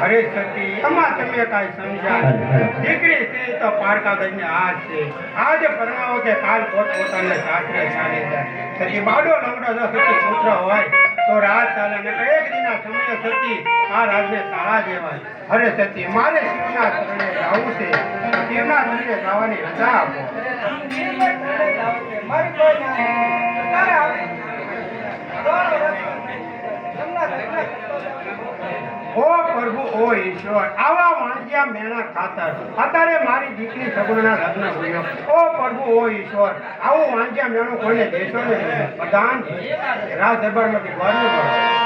અરે સતી એમાં તમે કાંઈ સમજ્યા દીકરી છે તો પારકા ગઈને હાથ છે આજે પરણાવો કે કાલ પોતપોતાને સાસરે ચાલી જાય સતી બાડો લવડો જો સતી પુત્ર હોય તો રાત ચાલે ને એક દિના સમય સતી આ રાજને સારા દેવાય અરે સતી મારે શિવના શરણે જવું છે શિવના શરણે જવાની રજા આપો ઓ પ્રભુ ઓ ઈશ્વર આવા વાંજ્યા મેણા ખાતર અત્યારે મારી દીકરી સગુણના લગ્ન થયો ઓ પ્રભુ ઓ ઈશ્વર આવું વાંજ્યા મેણું કોઈને દેશો ને પ્રધાન રાજ દરબારમાંથી ગોળનું